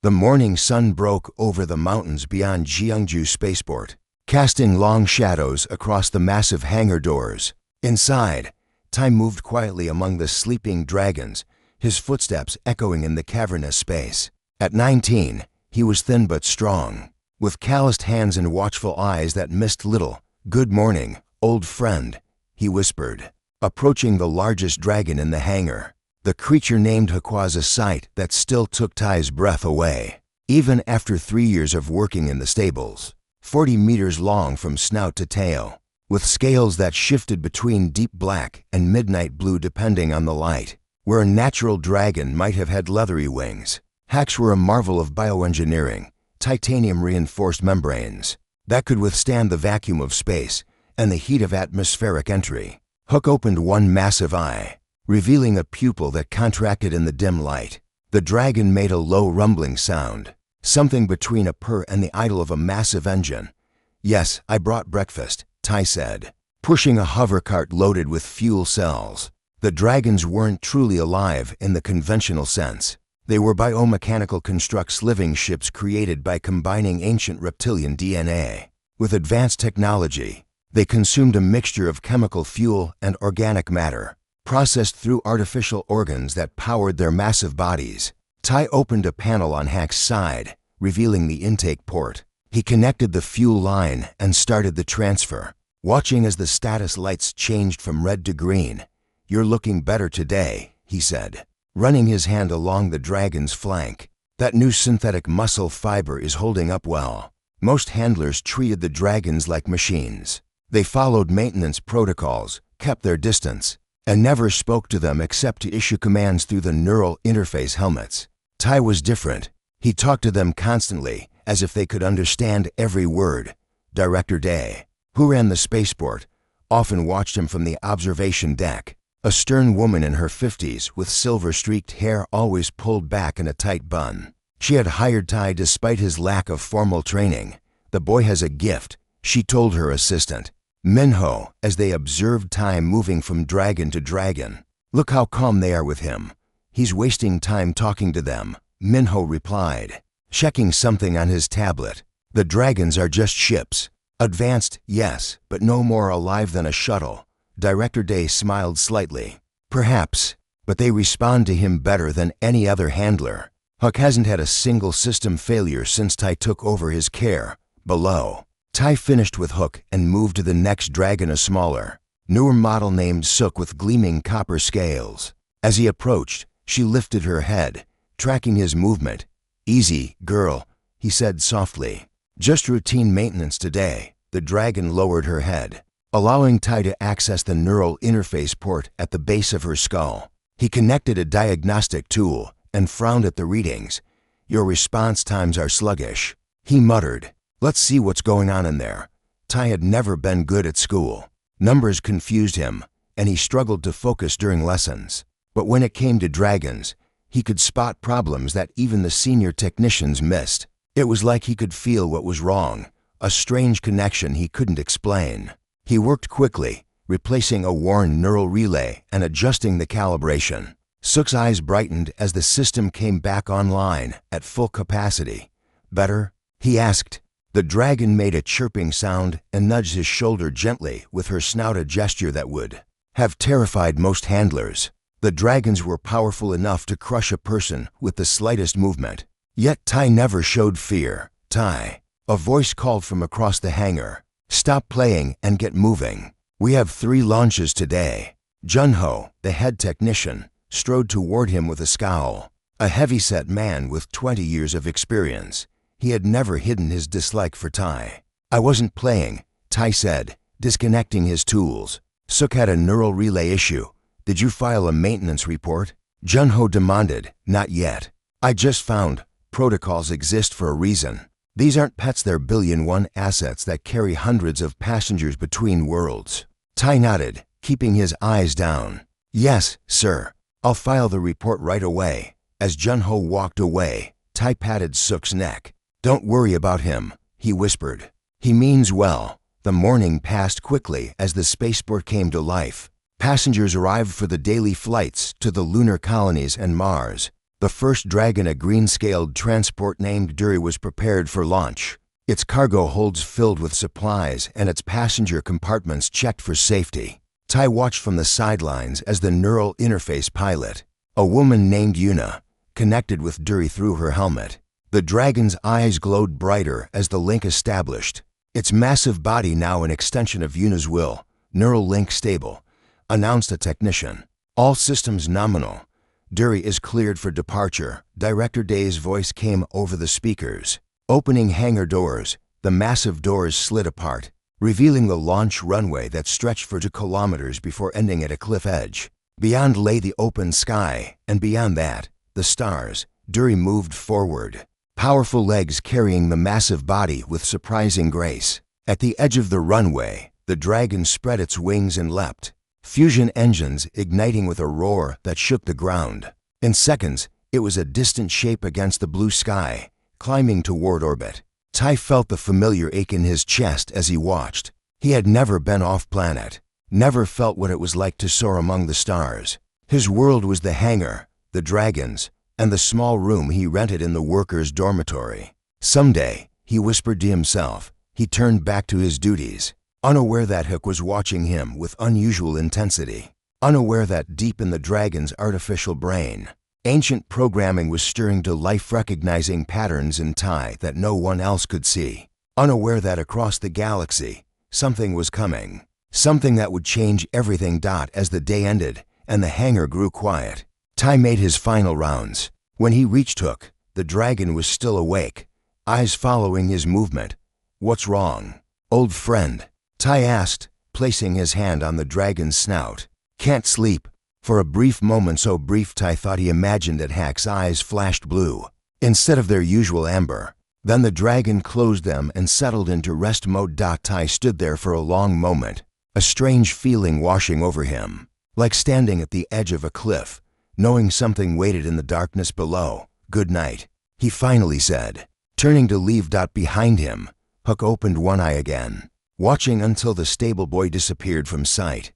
The morning sun broke over the mountains beyond Jeongju spaceport, casting long shadows across the massive hangar doors. Inside, Tai moved quietly among the sleeping dragons, his footsteps echoing in the cavernous space. At 19, he was thin but strong, with calloused hands and watchful eyes that missed little. "Good morning, old friend," he whispered, approaching the largest dragon in the hangar. The creature named HFY was a sight that still took Tai's breath away. Even after 3 years of working in the stables, 40 meters long from snout to tail, with scales that shifted between deep black and midnight blue depending on the light. Where a natural dragon might have had leathery wings, HFYs were a marvel of bioengineering, titanium-reinforced membranes that could withstand the vacuum of space and the heat of atmospheric entry. HFY opened one massive eye, revealing a pupil that contracted in the dim light. The dragon made a low rumbling sound, something between a purr and the idle of a massive engine. "Yes, I brought breakfast," Tai said, pushing a hover cart loaded with fuel cells. The dragons weren't truly alive in the conventional sense. They were biomechanical constructs, living ships created by combining ancient reptilian DNA with advanced technology. They consumed a mixture of chemical fuel and organic matter, processed through artificial organs that powered their massive bodies. Tai opened a panel on HFY's side, revealing the intake port. He connected the fuel line and started the transfer, watching as the status lights changed from red to green. "You're looking better today," he said, running his hand along the dragon's flank. "That new synthetic muscle fiber is holding up well." Most handlers treated the dragons like machines. They followed maintenance protocols, kept their distance, and never spoke to them except to issue commands through the neural interface helmets. Tai was different. He talked to them constantly, as if they could understand every word. Director Day, who ran the spaceport, often watched him from the observation deck. A stern woman in her 50s with silver-streaked hair always pulled back in a tight bun. She had hired Tai despite his lack of formal training. "The boy has a gift," she told her assistant, Minho, as they observed Tai moving from dragon to dragon. "Look how calm they are with him. He's wasting time talking to them," Minho replied, checking something on his tablet. "The dragons are just ships. Advanced, yes, but no more alive than a shuttle." Director Day smiled slightly. "Perhaps, but they respond to him better than any other handler. HFY hasn't had a single system failure since Tai took over his care." Below, Tai finished with HFY and moved to the next dragon, a smaller, newer model named Sook with gleaming copper scales. As he approached, she lifted her head, tracking his movement. "Easy, girl," he said softly. "Just routine maintenance today." The dragon lowered her head, allowing Tai to access the neural interface port at the base of her skull. He connected a diagnostic tool and frowned at the readings. "Your response times are sluggish," he muttered. "Let's see what's going on in there." Tai had never been good at school. Numbers confused him, and he struggled to focus during lessons. But when it came to dragons, he could spot problems that even the senior technicians missed. It was like he could feel what was wrong, a strange connection he couldn't explain. He worked quickly, replacing a worn neural relay and adjusting the calibration. Sook's eyes brightened as the system came back online at full capacity. "Better?" he asked. The dragon made a chirping sound and nudged his shoulder gently with her snout, a gesture that would have terrified most handlers. The dragons were powerful enough to crush a person with the slightest movement. Yet Tai never showed fear. "Tai," a voice called from across the hangar. "Stop playing and get moving. We have 3 launches today." Junho, the head technician, strode toward him with a scowl. A heavy-set man with 20 years of experience. He had never hidden his dislike for Tai. "I wasn't playing," Tai said, disconnecting his tools. "Sook had a neural relay issue. Did you file a maintenance report?" Junho demanded. "Not yet. I just found protocols exist for a reason. These aren't pets, they're billion-1 assets that carry hundreds of passengers between worlds." Tai nodded, keeping his eyes down. "Yes, sir. I'll file the report right away." As Junho walked away, Tai patted Sook's neck. "Don't worry about him," he whispered. "He means well." The morning passed quickly as the spaceport came to life. Passengers arrived for the daily flights to the lunar colonies and Mars. The first dragon, a green-scaled transport named Dury, was prepared for launch. Its cargo holds filled with supplies and its passenger compartments checked for safety. Tai watched from the sidelines as the neural interface pilot, a woman named Yuna, connected with Dury through her helmet. The dragon's eyes glowed brighter as the link established. Its massive body, now an extension of Yuna's will, neural link stable, announced a technician. All systems nominal. Dury is cleared for departure. Director Day's voice came over the speakers. Opening hangar doors, the massive doors slid apart, revealing the launch runway that stretched for 2 kilometers before ending at a cliff edge. Beyond lay the open sky, and beyond that, the stars. Dury moved forward, powerful legs carrying the massive body with surprising grace. At the edge of the runway, the dragon spread its wings and leapt, fusion engines igniting with a roar that shook the ground. In seconds, it was a distant shape against the blue sky, climbing toward orbit. Tai felt the familiar ache in his chest as he watched. He had never been off-planet, never felt what it was like to soar among the stars. His world was the hangar, the dragons, and the small room he rented in the workers' dormitory. Someday, he whispered to himself, he turned back to his duties, unaware that Hook was watching him with unusual intensity, unaware that deep in the dragon's artificial brain, ancient programming was stirring to life, recognizing patterns in Tai that no one else could see, unaware that across the galaxy, something was coming, something that would change everything. As the day ended and the hangar grew quiet, Tai made his final rounds. When he reached Hook, the dragon was still awake, eyes following his movement. "What's wrong, old friend?" Tai asked, placing his hand on the dragon's snout. "Can't sleep." For a brief moment, so brief Tai thought he imagined that Hack's eyes flashed blue, instead of their usual amber. Then the dragon closed them and settled into rest mode. Tai stood there for a long moment, a strange feeling washing over him, like standing at the edge of a cliff, knowing something waited in the darkness below. "Good night," he finally said, turning to leave. Behind him, Hook opened one eye again, watching until the stable boy disappeared from sight.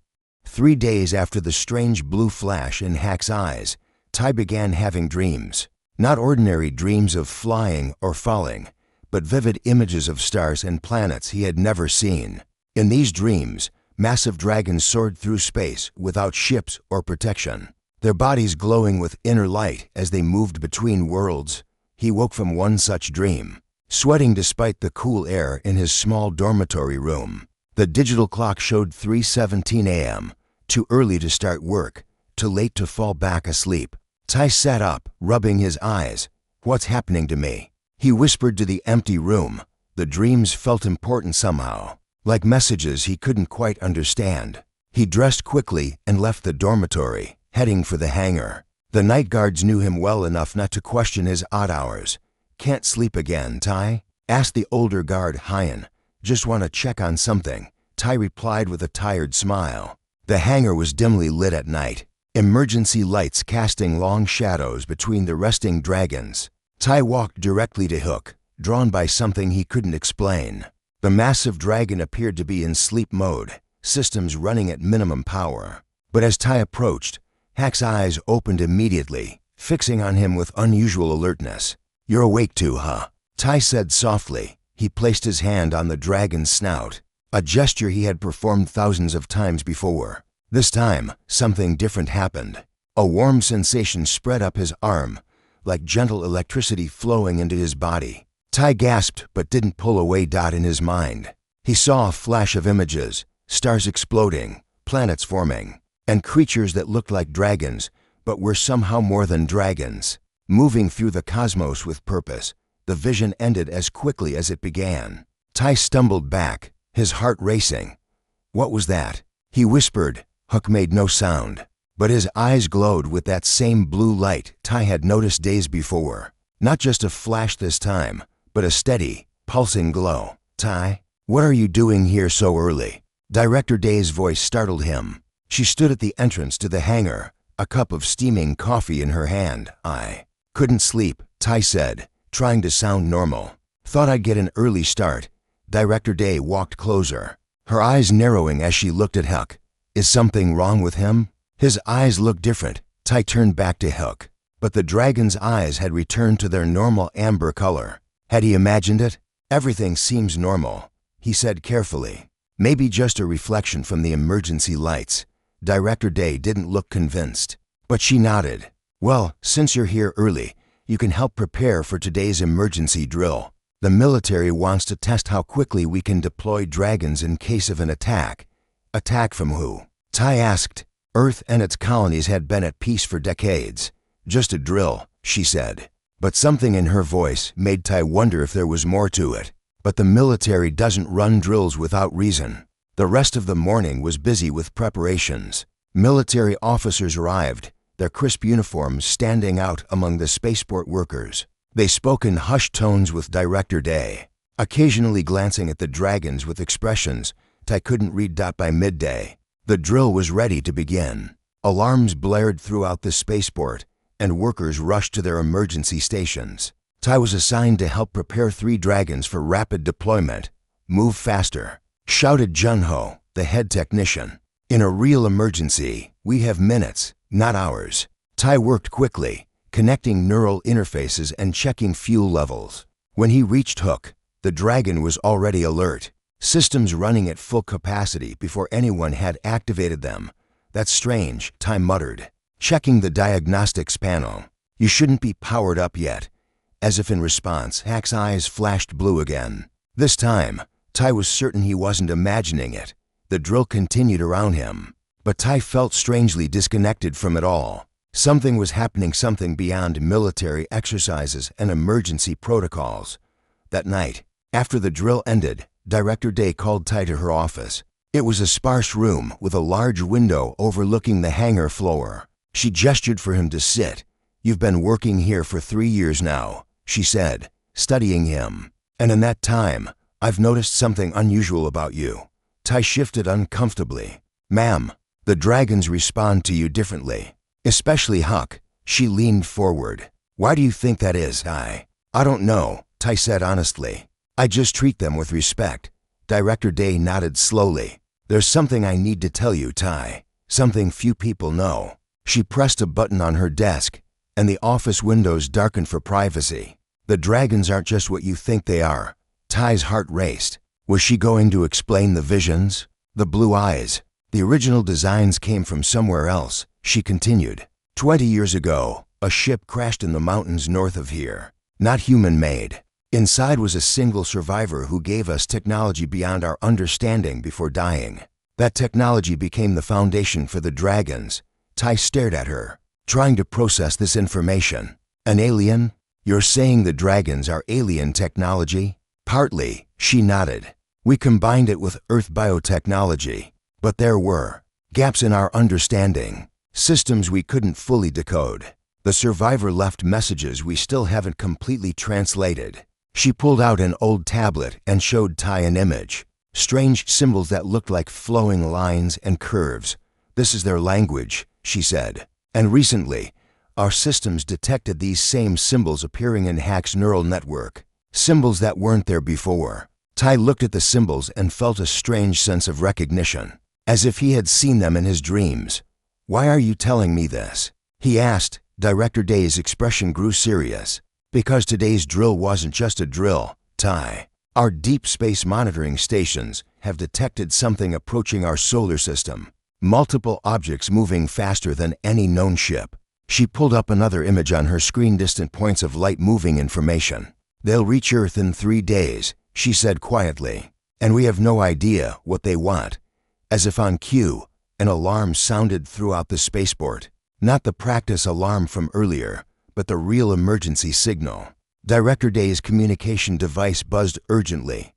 3 days after the strange blue flash in Hack's eyes, Tai began having dreams. Not ordinary dreams of flying or falling, but vivid images of stars and planets he had never seen. In these dreams, massive dragons soared through space without ships or protection, their bodies glowing with inner light as they moved between worlds. He woke from one such dream, sweating despite the cool air in his small dormitory room. The digital clock showed 3:17 a.m., too early to start work, too late to fall back asleep. Tai sat up, rubbing his eyes. "What's happening to me?" he whispered to the empty room. The dreams felt important somehow, like messages he couldn't quite understand. He dressed quickly and left the dormitory, heading for the hangar. The night guards knew him well enough not to question his odd hours. "Can't sleep again, Tai?" asked the older guard, Hyan. "Just want to check on something," Tai replied with a tired smile. The hangar was dimly lit at night, emergency lights casting long shadows between the resting dragons. Tai walked directly to Hook, drawn by something he couldn't explain. The massive dragon appeared to be in sleep mode, systems running at minimum power. But as Tai approached, Hack's eyes opened immediately, fixing on him with unusual alertness. "You're awake too, huh?" Tai said softly. He placed his hand on the dragon's snout, a gesture he had performed thousands of times before. This time, something different happened. A warm sensation spread up his arm, like gentle electricity flowing into his body. Tai gasped but didn't pull away. In his mind, he saw a flash of images, stars exploding, planets forming, and creatures that looked like dragons, but were somehow more than dragons, moving through the cosmos with purpose. The vision ended as quickly as it began. Tai stumbled back, his heart racing. "What was that?" he whispered. Hook made no sound, but his eyes glowed with that same blue light Tai had noticed days before. Not just a flash this time, but a steady, pulsing glow. "Tai, what are you doing here so early?" Director Day's voice startled him. She stood at the entrance to the hangar, a cup of steaming coffee in her hand. "I couldn't sleep," Tai said, trying to sound normal. "Thought I'd get an early start." Director Day walked closer, her eyes narrowing as she looked at Hook. "Is something wrong with him?" His eyes looked different. Tai turned back to Hook. but the dragon's eyes had returned to their normal amber color. Had he imagined it? Everything seems normal, he said carefully. Maybe just a reflection from the emergency lights. Director Day didn't look convinced, but she nodded. Well, since you're here early, you can help prepare for today's emergency drill. The military wants to test how quickly we can deploy dragons in case of an attack. Attack from who? Ty asked. Earth and its colonies had been at peace for decades. Just a drill, she said. But something in her voice made Ty wonder if there was more to it. But the military doesn't run drills without reason. The rest of the morning was busy with preparations. Military officers arrived, their crisp uniforms standing out among the spaceport workers. They spoke in hushed tones with Director Day, occasionally glancing at the dragons with expressions Ty couldn't read. By midday, the drill was ready to begin. Alarms blared throughout the spaceport, and workers rushed to their emergency stations. Ty was assigned to help prepare 3 dragons for rapid deployment. Move faster, shouted Junho, the head technician. In a real emergency, we have minutes, not hours. Ty worked quickly, connecting neural interfaces and checking fuel levels. When he reached Hook, the dragon was already alert, systems running at full capacity before anyone had activated them. That's strange, Ty muttered, checking the diagnostics panel. You shouldn't be powered up yet. As if in response, Hack's eyes flashed blue again. This time, Ty was certain he wasn't imagining it. The drill continued around him, but Ty felt strangely disconnected from it all. Something was happening, something beyond military exercises and emergency protocols. That night, after the drill ended, Director Day called Ty to her office. It was a sparse room with a large window overlooking the hangar floor. She gestured for him to sit. You've been working here for 3 years now, she said, studying him. And in that time, I've noticed something unusual about you. Ty shifted uncomfortably. Ma'am, the dragons respond to you differently. Especially Huck. She leaned forward. Why do you think that is, I don't know, Ty said honestly. I just treat them with respect. Director Day nodded slowly. There's something I need to tell you, Ty. Something few people know. She pressed a button on her desk, and the office windows darkened for privacy. The dragons aren't just what you think they are. Ty's heart raced. Was she going to explain the visions? The blue eyes. The original designs came from somewhere else, she continued. 20 years ago, a ship crashed in the mountains north of here. Not human-made. Inside was a single survivor who gave us technology beyond our understanding before dying. That technology became the foundation for the dragons. Ty stared at her, trying to process this information. An alien? You're saying the dragons are alien technology? Partly, she nodded. We combined it with Earth biotechnology, but there were gaps in our understanding, systems we couldn't fully decode. The survivor left messages we still haven't completely translated. She pulled out an old tablet and showed Ty an image. Strange symbols that looked like flowing lines and curves. This is their language, she said. And recently, our systems detected these same symbols appearing in Hack's neural network. Symbols that weren't there before. Ty looked at the symbols and felt a strange sense of recognition, as if he had seen them in his dreams. Why are you telling me this? He asked. Director Day's expression grew serious. Because today's drill wasn't just a drill, Ty. Our deep space monitoring stations have detected something approaching our solar system. Multiple objects moving faster than any known ship. She pulled up another image on her screen, distant points of light moving information. They'll reach Earth in 3 days, she said quietly. And we have no idea what they want. As if on cue, an alarm sounded throughout the spaceport. Not the practice alarm from earlier, but the real emergency signal. Director Day's communication device buzzed urgently.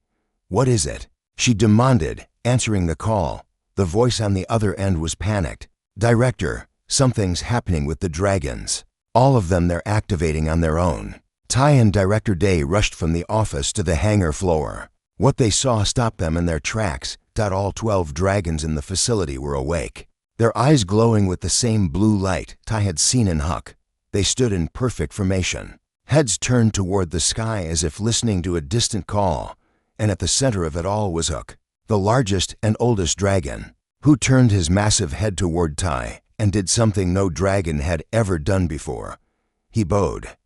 What is it? She demanded, answering the call. The voice on the other end was panicked. Director, something's happening with the dragons. All of them they're activating on their own. Ty and Director Day rushed from the office to the hangar floor. What they saw stopped them in their tracks. All 12 dragons in the facility were awake. Their eyes glowing with the same blue light Ty had seen in Huck. They stood in perfect formation. Heads turned toward the sky as if listening to a distant call. And at the center of it all was Huck, the largest and oldest dragon, who turned his massive head toward Ty and did something no dragon had ever done before. he bowed.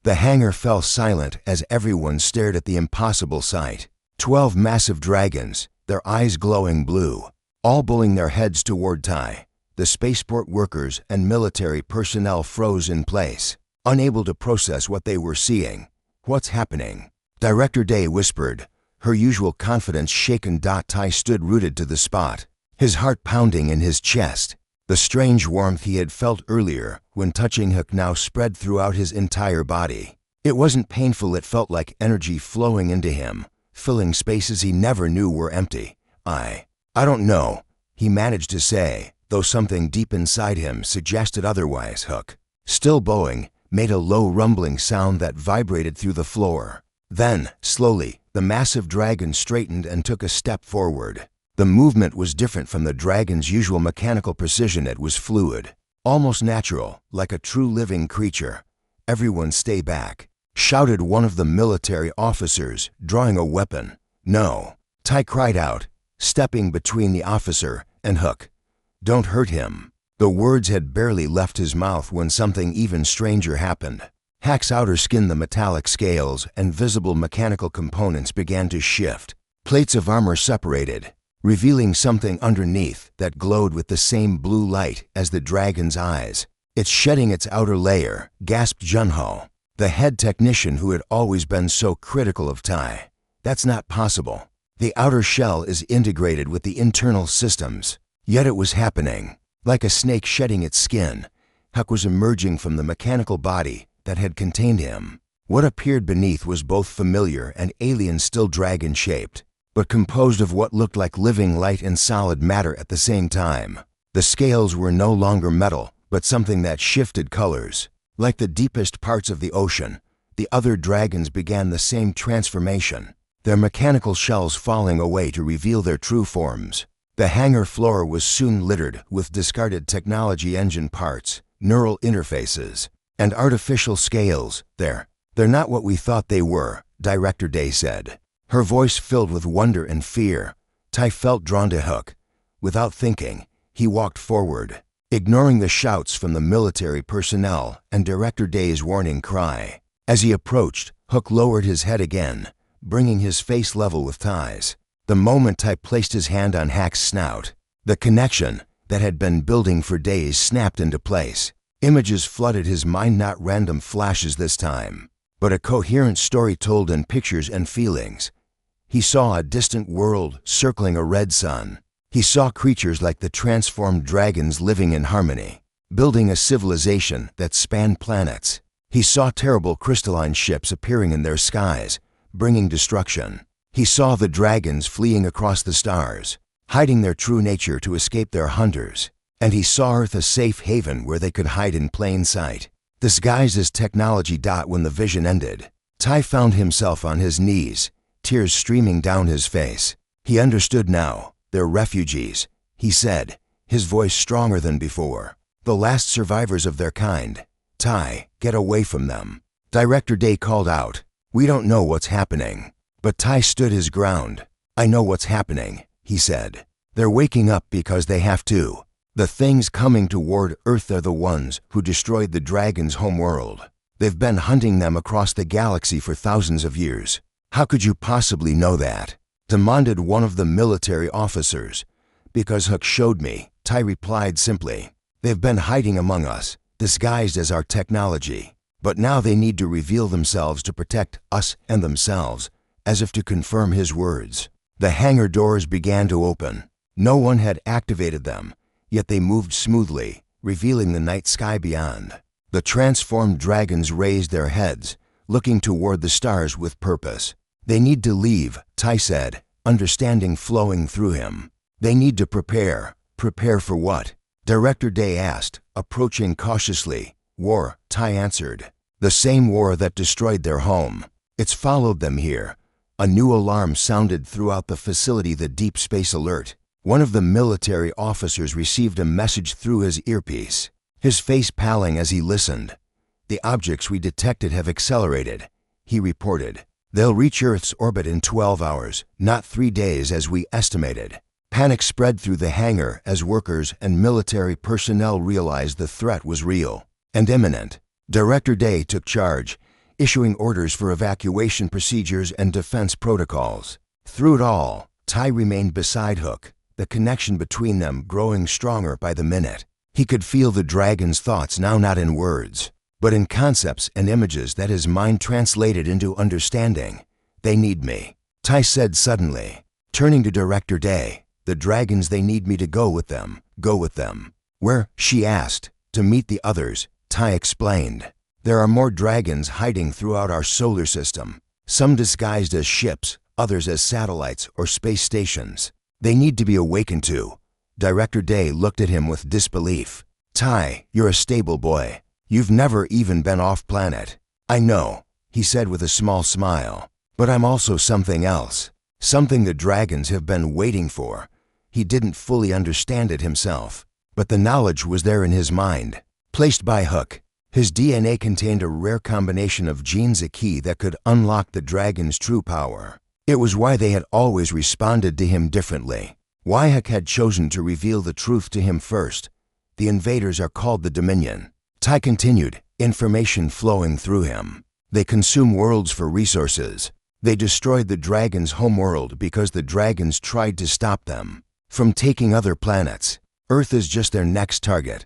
The hangar fell silent as everyone stared at the impossible sight. 12 massive dragons, their eyes glowing blue, all bowing their heads toward Ty. The spaceport workers and military personnel froze in place, unable to process what they were seeing. What's happening? Director Day whispered, her usual confidence shaken. Ty stood rooted to the spot, his heart pounding in his chest. The strange warmth he had felt earlier when touching Hook now spread throughout his entire body. It wasn't painful, it felt like energy flowing into him, filling spaces he never knew were empty. I don't know, he managed to say, though something deep inside him suggested otherwise. Hook, still bowing, made a low rumbling sound that vibrated through the floor. Then, slowly, the massive dragon straightened and took a step forward. The movement was different from the dragon's usual mechanical precision. It was fluid, almost natural, like a true living creature. Everyone stay back, shouted one of the military officers, drawing a weapon. No, Ty cried out, stepping between the officer and Hook. Don't hurt him. The words had barely left his mouth when something even stranger happened. Hack's outer skin, the metallic scales and visible mechanical components began to shift. Plates of armor separated, revealing something underneath that glowed with the same blue light as the dragon's eyes. It's shedding its outer layer, gasped Junho, the head technician who had always been so critical of Ty. That's not possible. The outer shell is integrated with the internal systems. Yet it was happening. Like a snake shedding its skin, Huck was emerging from the mechanical body that had contained him. What appeared beneath was both familiar and alien, still dragon-shaped, but composed of what looked like living light and solid matter at the same time. The scales were no longer metal, but something that shifted colors. Like the deepest parts of the ocean, the other dragons began the same transformation, their mechanical shells falling away to reveal their true forms. The hangar floor was soon littered with discarded technology engine parts, neural interfaces, and artificial scales. They're not what we thought they were, Director Day said, her voice filled with wonder and fear. Ty felt drawn to Hook. Without thinking, he walked forward, ignoring the shouts from the military personnel and Director Day's warning cry. As he approached, Hook lowered his head again, bringing his face level with Ty's. The moment Ty placed his hand on Hack's snout, the connection that had been building for days snapped into place. Images flooded his mind, not random flashes this time, but a coherent story told in pictures and feelings. He saw a distant world circling a red sun. He saw creatures like the transformed dragons living in harmony, building a civilization that spanned planets. He saw terrible crystalline ships appearing in their skies, bringing destruction. He saw the dragons fleeing across the stars, hiding their true nature to escape their hunters. And he saw Earth a safe haven where they could hide in plain sight, disguised as technology. When the vision ended, Ty found himself on his knees, tears streaming down his face. He understood now. They're refugees, he said, his voice stronger than before. The last survivors of their kind. Ty, get away from them. Director Day called out. We don't know what's happening. But Ty stood his ground. I know what's happening, he said. They're waking up because they have to. The things coming toward Earth are the ones who destroyed the dragon's homeworld. They've been hunting them across the galaxy for thousands of years. How could you possibly know that? Demanded one of the military officers. Because Hook showed me, Ty replied simply. They've been hiding among us, disguised as our technology. But now they need to reveal themselves to protect us and themselves, as if to confirm his words. The hangar doors began to open. No one had activated them, yet they moved smoothly, revealing the night sky beyond. The transformed dragons raised their heads, looking toward the stars with purpose. They need to leave, Ty said, understanding flowing through him. They need to prepare. Prepare for what? Director Day asked, approaching cautiously. War, Ty answered. The same war that destroyed their home. It's followed them here. A new alarm sounded throughout the facility, the deep space alert. One of the military officers received a message through his earpiece, his face paling as he listened. The objects we detected have accelerated, he reported. They'll reach Earth's orbit in 12 hours, not 3 days as we estimated. Panic spread through the hangar as workers and military personnel realized the threat was real and imminent. Director Day took charge, issuing orders for evacuation procedures and defense protocols. Through it all, Tai remained beside Hook, the connection between them growing stronger by the minute. He could feel the dragon's thoughts now not in words, but in concepts and images that his mind translated into understanding. "They need me," Tai said suddenly. Turning to Director Day, "The dragons, they need me to go with them. Go with them." "Where?" she asked. "To meet the others," Tai explained. "There are more dragons hiding throughout our solar system, some disguised as ships, others as satellites or space stations. They need to be awakened to." Director Day looked at him with disbelief. "Tai, you're a stable boy. You've never even been off-planet." "I know," he said with a small smile. "But I'm also something else. Something the dragons have been waiting for." He didn't fully understand it himself, but the knowledge was there in his mind. Placed by Hook, his DNA contained a rare combination of genes, a key that could unlock the dragon's true power. It was why they had always responded to him differently. Why Hook had chosen to reveal the truth to him first. "The invaders are called the Dominion," Tai continued, information flowing through him. "They consume worlds for resources. They destroyed the dragon's homeworld because the dragons tried to stop them from taking other planets. Earth is just their next target."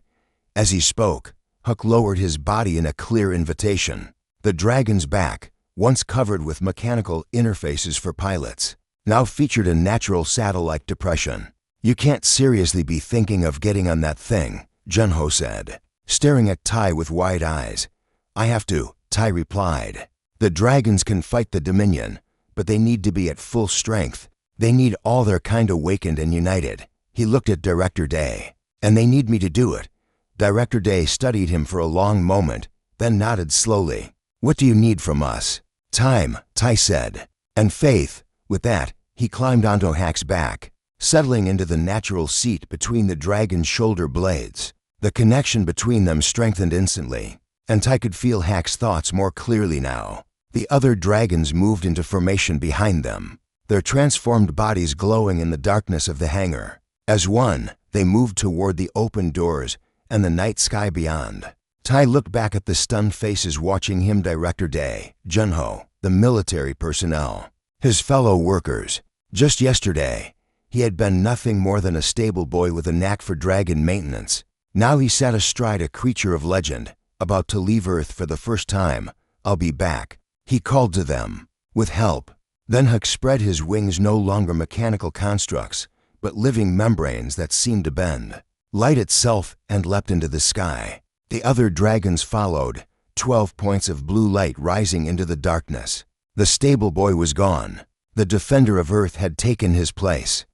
As he spoke, Hook lowered his body in a clear invitation. The dragon's back, once covered with mechanical interfaces for pilots, now featured a natural saddle-like depression. "You can't seriously be thinking of getting on that thing," Junho said, staring at Tai with wide eyes. "I have to," Tai replied. "The dragons can fight the Dominion, but they need to be at full strength. They need all their kind awakened and united." He looked at Director Day. "And they need me to do it." Director Day studied him for a long moment, then nodded slowly. "What do you need from us?" "Time," Tai said. "And faith." With that, he climbed onto Hack's back, settling into the natural seat between the dragon's shoulder blades. The connection between them strengthened instantly, and Tai could feel Hack's thoughts more clearly now. The other dragons moved into formation behind them, their transformed bodies glowing in the darkness of the hangar. As one, they moved toward the open doors and the night sky beyond. Tai looked back at the stunned faces watching him. Director Day, Junho, the military personnel, his fellow workers. Just yesterday, he had been nothing more than a stable boy with a knack for dragon maintenance. Now he sat astride a creature of legend, about to leave Earth for the first time. "I'll be back," he called to them. "With help." Then Huck spread his wings, no longer mechanical constructs, but living membranes that seemed to bend. Light itself, and leapt into the sky. The other dragons followed, 12 points of blue light rising into the darkness. The stable boy was gone. The defender of Earth had taken his place.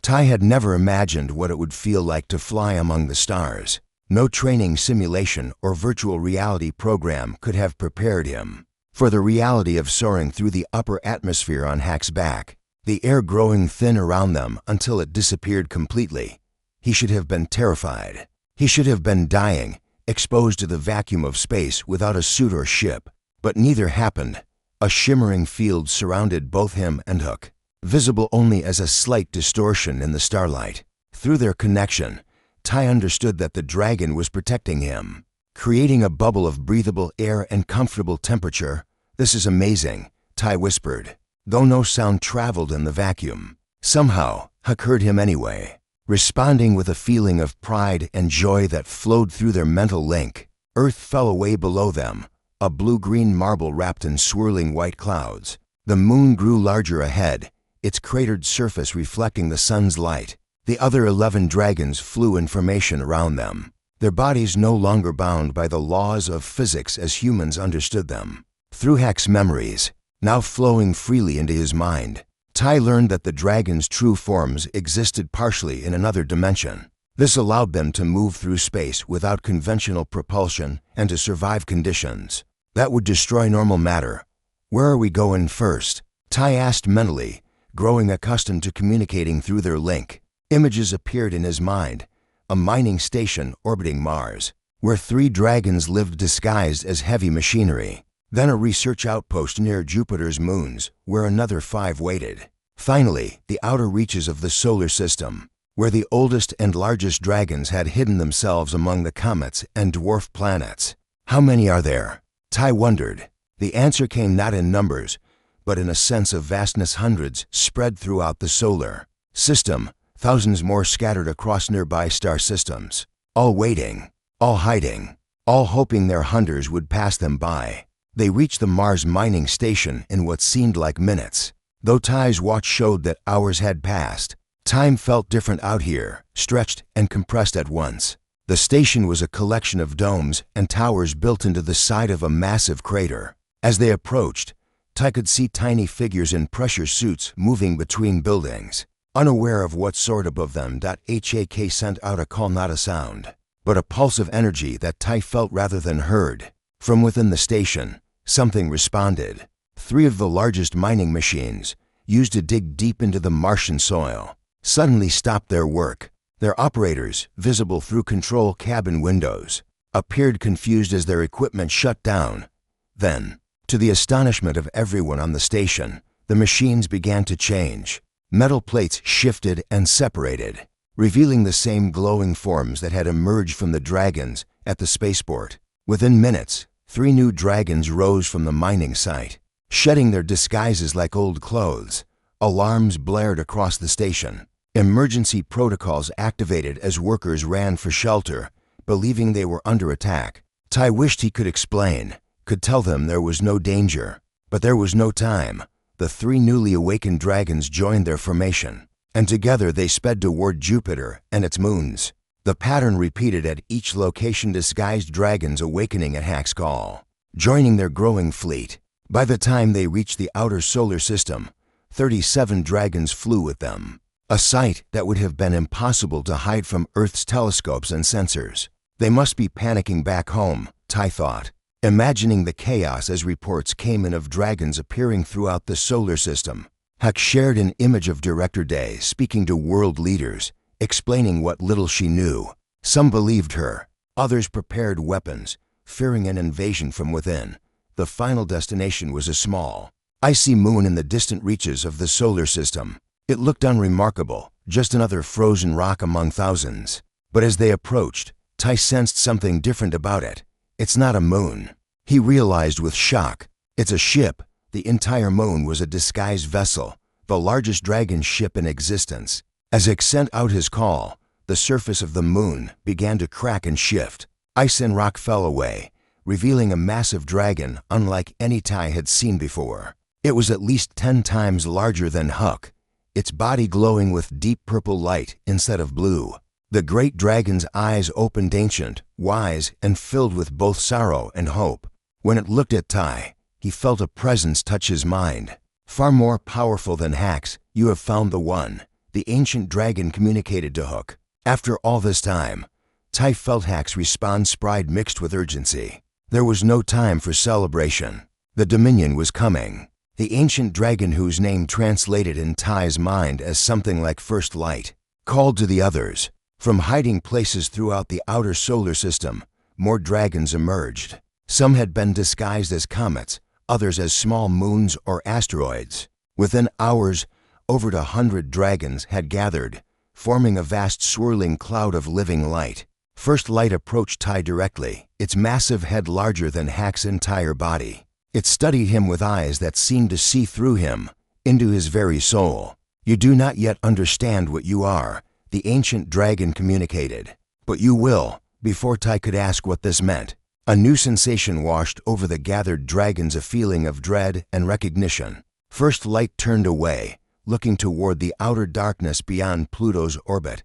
Tai had never imagined what it would feel like to fly among the stars. No training simulation or virtual reality program could have prepared him for the reality of soaring through the upper atmosphere on Hack's back, the air growing thin around them until it disappeared completely. He should have been terrified. He should have been dying, exposed to the vacuum of space without a suit or ship. But neither happened. A shimmering field surrounded both him and Hook, visible only as a slight distortion in the starlight. Through their connection, Tai understood that the dragon was protecting him, creating a bubble of breathable air and comfortable temperature. "This is amazing," Tai whispered, though no sound traveled in the vacuum. Somehow, Huck heard him anyway, responding with a feeling of pride and joy that flowed through their mental link. Earth fell away below them, a blue-green marble wrapped in swirling white clouds. The moon grew larger ahead, its cratered surface reflecting the sun's light. The other 11 dragons flew in formation around them, their bodies no longer bound by the laws of physics as humans understood them. Through Hack's memories, now flowing freely into his mind, Tai learned that the dragons' true forms existed partially in another dimension. This allowed them to move through space without conventional propulsion and to survive conditions that would destroy normal matter. "Where are we going first?" Tai asked mentally, growing accustomed to communicating through their link. Images appeared in his mind, a mining station orbiting Mars, where 3 dragons lived disguised as heavy machinery. Then a research outpost near Jupiter's moons, where another 5 waited. Finally, the outer reaches of the solar system, where the oldest and largest dragons had hidden themselves among the comets and dwarf planets. How many are there? Tai wondered. The answer came not in numbers, but in a sense of vastness. Hundreds spread throughout the solar system, thousands more scattered across nearby star systems, all waiting, all hiding, all hoping their hunters would pass them by. They reached the Mars mining station in what seemed like minutes. Though Tai's watch showed that hours had passed, time felt different out here, stretched and compressed at once. The station was a collection of domes and towers built into the side of a massive crater. As they approached, Tai could see tiny figures in pressure suits moving between buildings. Unaware of what soared above them, HAK sent out a call, not a sound, but a pulse of energy that Tai felt rather than heard. From within the station, something responded. 3 of the largest mining machines, used to dig deep into the Martian soil, suddenly stopped their work. Their operators, visible through control cabin windows, appeared confused as their equipment shut down. Then, to the astonishment of everyone on the station, the machines began to change. Metal plates shifted and separated, revealing the same glowing forms that had emerged from the dragons at the spaceport. Within minutes, 3 new dragons rose from the mining site, shedding their disguises like old clothes. Alarms blared across the station. Emergency protocols activated as workers ran for shelter, believing they were under attack. Tai wished he could explain, could tell them there was no danger, but there was no time. The 3 newly awakened dragons joined their formation, and together they sped toward Jupiter and its moons. The pattern repeated at each location, disguised dragons awakening at Hak's call, joining their growing fleet. By the time they reached the outer solar system, 37 dragons flew with them, a sight that would have been impossible to hide from Earth's telescopes and sensors. They must be panicking back home, Tai thought, imagining the chaos as reports came in of dragons appearing throughout the solar system. Hak shared an image of Director Day speaking to world leaders, explaining what little she knew. Some believed her, others prepared weapons, fearing an invasion from within. The final destination was a small, icy moon in the distant reaches of the solar system. It looked unremarkable, just another frozen rock among thousands. But as they approached, Tai sensed something different about it. It's not a moon, he realized with shock. It's a ship. The entire moon was a disguised vessel, the largest dragon ship in existence. As Hak sent out his call, the surface of the moon began to crack and shift. Ice and rock fell away, revealing a massive dragon unlike any Tai had seen before. It was at least 10 times larger than Hak, its body glowing with deep purple light instead of blue. The great dragon's eyes opened, ancient, wise, and filled with both sorrow and hope. When it looked at Tai, he felt a presence touch his mind. Far more powerful than Hak's. You have found the one, the ancient dragon communicated to Hak. After all this time, Tai felt Hak's response, pride mixed with urgency. There was no time for celebration. The Dominion was coming. The ancient dragon, whose name translated in Tai's mind as something like First Light, called to the others. From hiding places throughout the outer solar system, more dragons emerged. Some had been disguised as comets, others as small moons or asteroids. Within hours, over 100 dragons had gathered, forming a vast swirling cloud of living light. First Light approached Tai directly, its massive head larger than Hak's entire body. It studied him with eyes that seemed to see through him, into his very soul. You do not yet understand what you are, the ancient dragon communicated. But you will. Before Tai could ask what this meant, a new sensation washed over the gathered dragons, a feeling of dread and recognition. First Light turned away, looking toward the outer darkness beyond Pluto's orbit.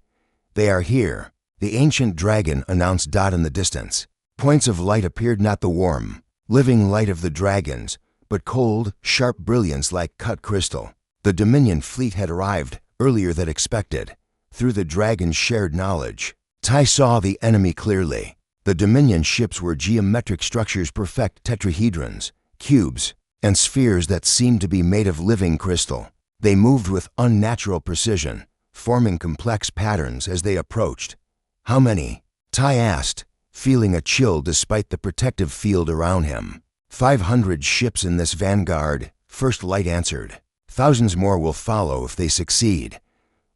They are here, the ancient dragon announced. In the distance, points of light appeared, not the warm, living light of the dragons, but cold, sharp brilliance like cut crystal. The Dominion fleet had arrived earlier than expected. Through the dragon's shared knowledge, Tai saw the enemy clearly. The Dominion ships were geometric structures, perfect tetrahedrons, cubes, and spheres that seemed to be made of living crystal. They moved with unnatural precision, forming complex patterns as they approached. How many? Tai asked, feeling a chill despite the protective field around him. 500 ships in this vanguard, First Light answered. Thousands more will follow if they succeed.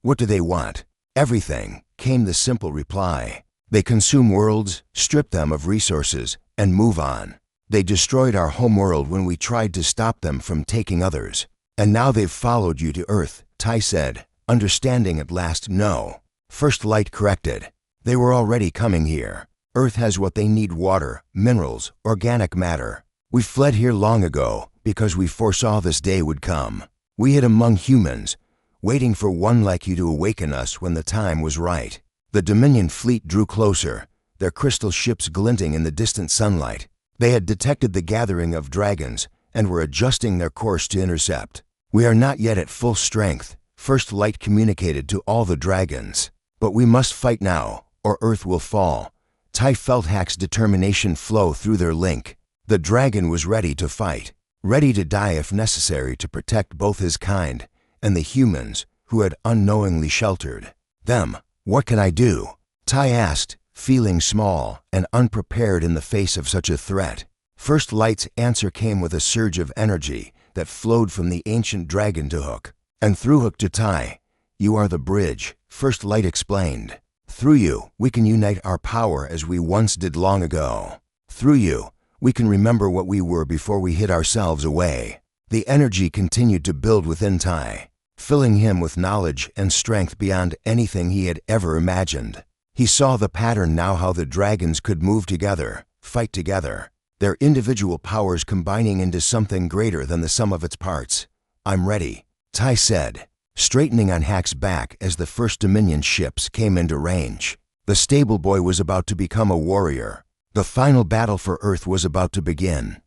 What do they want? Everything, came the simple reply. They consume worlds, strip them of resources, and move on. They destroyed our homeworld when we tried to stop them from taking others. And now they've followed you to Earth, Tai said, understanding at last. No. First Light corrected. They were already coming here. Earth has what they need: water, minerals, organic matter. We fled here long ago because we foresaw this day would come. We hid among humans, waiting for one like you to awaken us when the time was right. The Dominion fleet drew closer, their crystal ships glinting in the distant sunlight. They had detected the gathering of dragons and were adjusting their course to intercept. We are not yet at full strength, First Light communicated to all the dragons. But we must fight now, or Earth will fall. Tai felt Hack's determination flow through their link. The dragon was ready to fight, ready to die if necessary to protect both his kind and the humans who had unknowingly sheltered them. What can I do? Tai asked, feeling small and unprepared in the face of such a threat. First Light's answer came with a surge of energy that flowed from the ancient dragon to Hook, and through Hook to Tai. You are the bridge, First Light explained. Through you, we can unite our power as we once did long ago. Through you, we can remember what we were before we hid ourselves away. The energy continued to build within Tai, filling him with knowledge and strength beyond anything he had ever imagined. He saw the pattern now: how the dragons could move together, fight together, their individual powers combining into something greater than the sum of its parts. I'm ready, Tai said, straightening on Hack's back as the first Dominion ships came into range. The stable boy was about to become a warrior. The final battle for Earth was about to begin.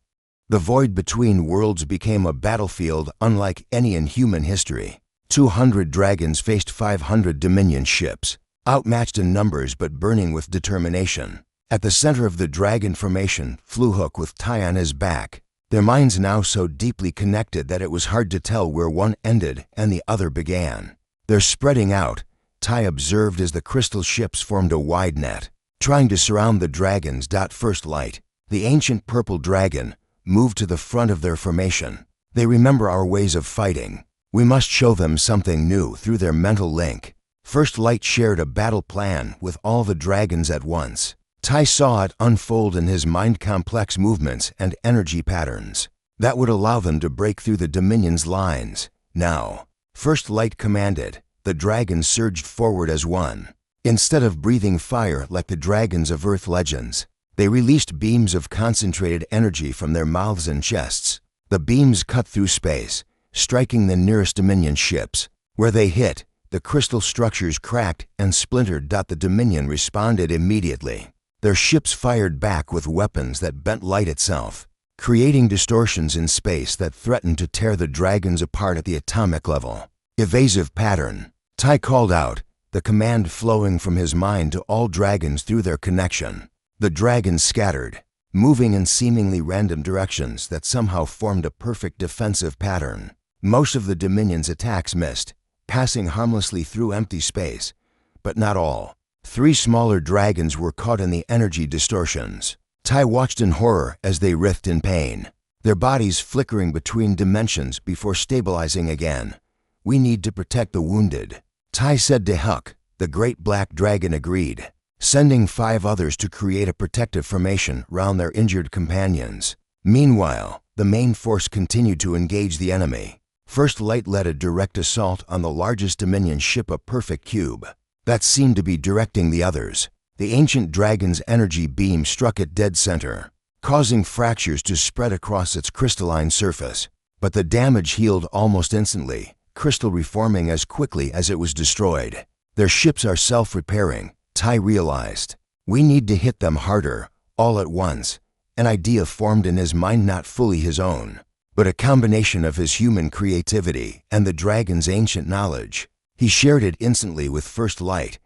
The void between worlds became a battlefield unlike any in human history. 200 dragons faced 500 Dominion ships, outmatched in numbers but burning with determination. At the center of the dragon formation flew Hook with Tai on his back, their minds now so deeply connected that it was hard to tell where one ended and the other began. They're spreading out, Tai observed as the crystal ships formed a wide net, trying to surround the dragons. First Light, the ancient purple dragon, moved to the front of their formation. They remember our ways of fighting. We must show them something new through their mental link. First Light shared a battle plan with all the dragons at once. Tai saw it unfold in his mind: complex movements and energy patterns that would allow them to break through the Dominion's lines. Now, First Light commanded. The dragons surged forward as one. Instead of breathing fire like the dragons of Earth legends, they released beams of concentrated energy from their mouths and chests. The beams cut through space, striking the nearest Dominion ships. Where they hit, the crystal structures cracked and splintered. The Dominion responded immediately. Their ships fired back with weapons that bent light itself, creating distortions in space that threatened to tear the dragons apart at the atomic level. Evasive pattern, Tai called out, the command flowing from his mind to all dragons through their connection. The dragons scattered, moving in seemingly random directions that somehow formed a perfect defensive pattern. Most of the Dominion's attacks missed, passing harmlessly through empty space, but not all. 3 smaller dragons were caught in the energy distortions. Tai watched in horror as they writhed in pain, their bodies flickering between dimensions before stabilizing again. We need to protect the wounded, Tai said to Huck. The great black dragon agreed, sending 5 others to create a protective formation round their injured companions. Meanwhile, the main force continued to engage the enemy. First Light led a direct assault on the largest Dominion ship, a perfect cube that seemed to be directing the others. The ancient dragon's energy beam struck it dead center, causing fractures to spread across its crystalline surface. But the damage healed almost instantly, crystal reforming as quickly as it was destroyed. Their ships are self-repairing, Tai realized. We need to hit them harder, all at once. An idea formed in his mind, not fully his own, but a combination of his human creativity and the dragon's ancient knowledge. He shared it instantly with First Light,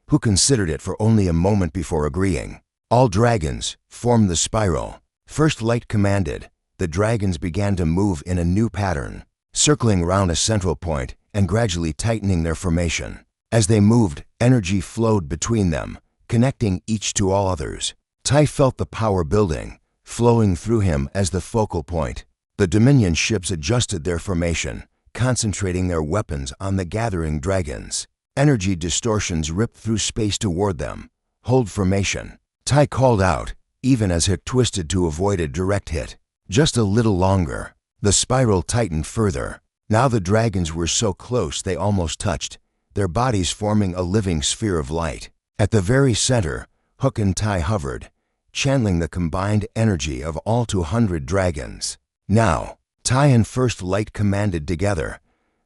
who considered it for only a moment before agreeing. All dragons, form the spiral, First Light commanded. The dragons began to move in a new pattern, circling around a central point and gradually tightening their formation. As they moved, energy flowed between them, connecting each to all others. Tai felt the power building, flowing through him as the focal point. The Dominion ships adjusted their formation, concentrating their weapons on the gathering dragons. Energy distortions ripped through space toward them, Hold formation. Tai called out, even as Hick twisted to avoid a direct hit. Just a little longer. The spiral tightened further. Now the dragons were so close they almost touched, their bodies forming a living sphere of light. At the very center, Hook and Tai hovered, channeling the combined energy of all 200 dragons. Now, Tai and First Light commanded together,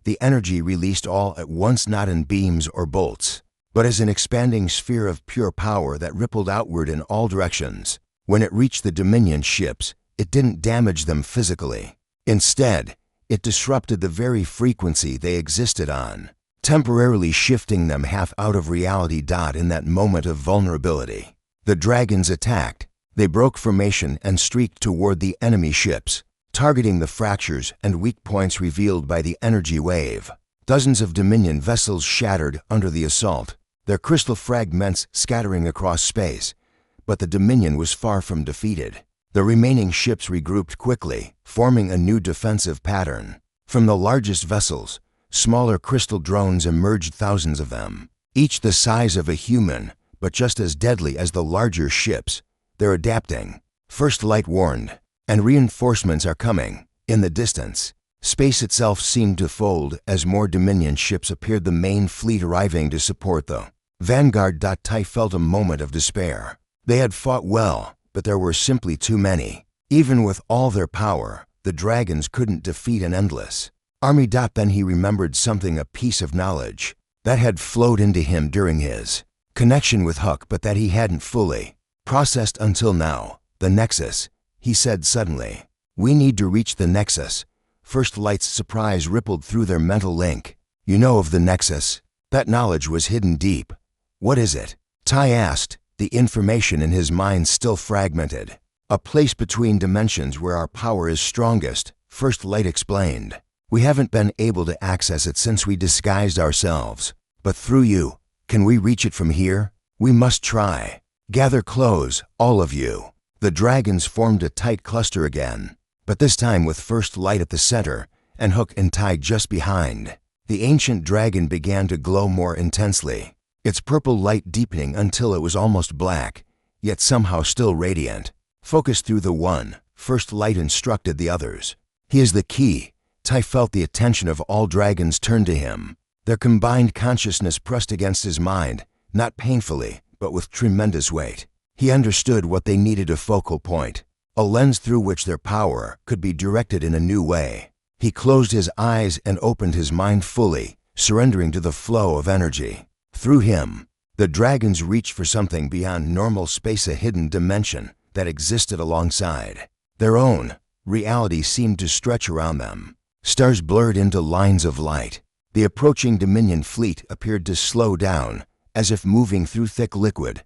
the energy released all at once, not in beams or bolts, but as an expanding sphere of pure power that rippled outward in all directions. When it reached the Dominion ships, it didn't damage them physically. Instead, it disrupted the very frequency they existed on, temporarily shifting them half out of reality. In that moment of vulnerability, the dragons attacked. They broke formation and streaked toward the enemy ships, targeting the fractures and weak points revealed by the energy wave. Dozens of Dominion vessels shattered under the assault, their crystal fragments scattering across space. But the Dominion was far from defeated. The remaining ships regrouped quickly, forming a new defensive pattern. From the largest vessels, smaller crystal drones emerged, thousands of them, each the size of a human, but just as deadly as the larger ships. They're adapting, First Light warned, and reinforcements are coming. In the distance, space itself seemed to fold as more Dominion ships appeared, the main fleet arriving to support the vanguard. Tai felt a moment of despair. They had fought well, but there were simply too many. Even with all their power, the dragons couldn't defeat an endless army. Then he remembered something, a piece of knowledge that had flowed into him during his connection with Huck, but that he hadn't fully processed until now. The Nexus, he said suddenly. We need to reach the Nexus. First Light's surprise rippled through their mental link. You know of the Nexus? That knowledge was hidden deep. What is it? Tai asked, the information in his mind still fragmented. A place between dimensions where our power is strongest, First Light explained. We haven't been able to access it since we disguised ourselves. But through you, can we reach it from here? We must try. Gather close, all of you. The dragons formed a tight cluster again, but this time with First Light at the center and Hook and Tai just behind. The ancient dragon began to glow more intensely, its purple light deepening until it was almost black, yet somehow still radiant. Focus through the one, First Light instructed the others. He is the key. Tai felt the attention of all dragons turn to him. Their combined consciousness pressed against his mind, not painfully, but with tremendous weight. He understood what they needed: a focal point, a lens through which their power could be directed in a new way. He closed his eyes and opened his mind fully, surrendering to the flow of energy. Through him, the dragons reached for something beyond normal space, a hidden dimension that existed alongside their own. Reality seemed to stretch around them. Stars blurred into lines of light. The approaching Dominion fleet appeared to slow down, as if moving through thick liquid.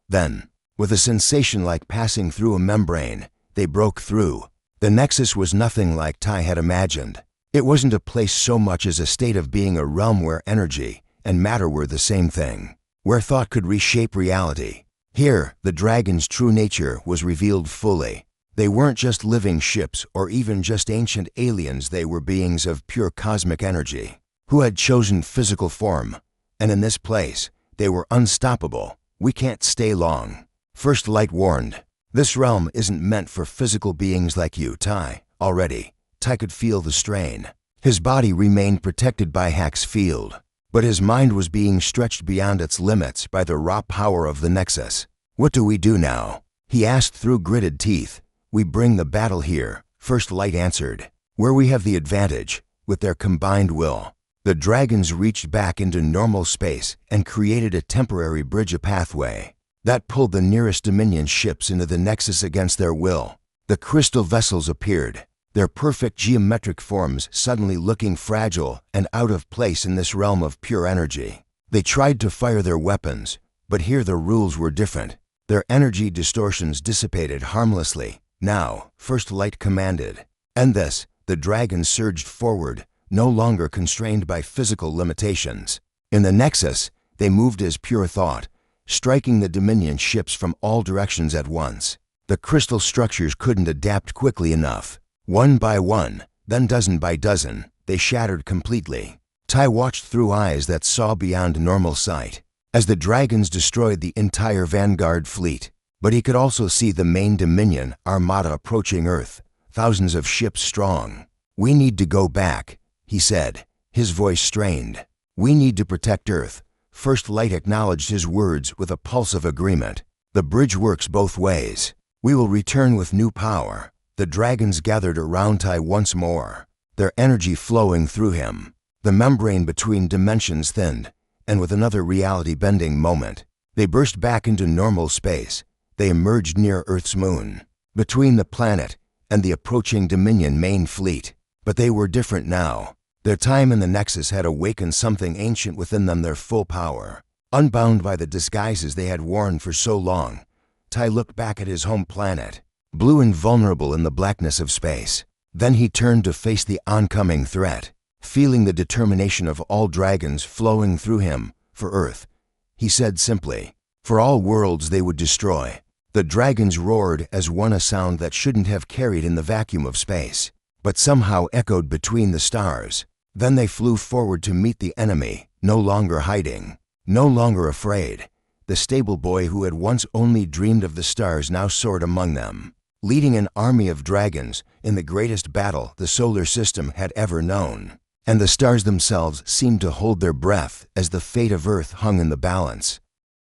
Then, with a sensation like passing through a membrane, they broke through. The Nexus was nothing like Tai had imagined. It wasn't a place so much as a state of being, a realm where energy and matter were the same thing, where thought could reshape reality. Here, the dragon's true nature was revealed fully. They weren't just living ships or even just ancient aliens. They were beings of pure cosmic energy, who had chosen physical form. And in this place, they were unstoppable. We can't stay long, First Light warned. This realm isn't meant for physical beings like you, Tai. Already, Tai could feel the strain. His body remained protected by Hack's field, but his mind was being stretched beyond its limits by the raw power of the Nexus. What do we do now? He asked through gritted teeth. We bring the battle here, First Light answered, where we have the advantage. With their combined will, the dragons reached back into normal space and created a temporary bridge, a pathway that pulled the nearest Dominion ships into the Nexus against their will. The crystal vessels appeared, their perfect geometric forms suddenly looking fragile and out of place in this realm of pure energy. They tried to fire their weapons, but here the rules were different. Their energy distortions dissipated harmlessly. Now, First Light commanded. And this, the dragons surged forward, no longer constrained by physical limitations. In the Nexus, they moved as pure thought, striking the Dominion ships from all directions at once. The crystal structures couldn't adapt quickly enough. One by one, then dozen by dozen, they shattered completely. Tai watched through eyes that saw beyond normal sight. as the dragons destroyed the entire vanguard fleet. But he could also see the main Dominion armada approaching Earth, thousands of ships strong. "We need to go back," he said, his voice strained. "We need to protect Earth." First Light acknowledged his words with a pulse of agreement. "The bridge works both ways. We will return with new power." The dragons gathered around Tai once more, their energy flowing through him. The membrane between dimensions thinned, and with another reality-bending moment, they burst back into normal space. They emerged near Earth's moon, between the planet and the approaching Dominion main fleet. But they were different now. Their time in the Nexus had awakened something ancient within them, their full power. Unbound by the disguises they had worn for so long, Tai looked back at his home planet, blue and vulnerable in the blackness of space. Then he turned to face the oncoming threat, feeling the determination of all dragons flowing through him. "For Earth," he said simply. "For all worlds they would destroy." The dragons roared as one, a sound that shouldn't have carried in the vacuum of space, but somehow echoed between the stars. Then they flew forward to meet the enemy, no longer hiding, no longer afraid. The stable boy who had once only dreamed of the stars now soared among them, leading an army of dragons in the greatest battle the solar system had ever known. And the stars themselves seemed to hold their breath as the fate of Earth hung in the balance.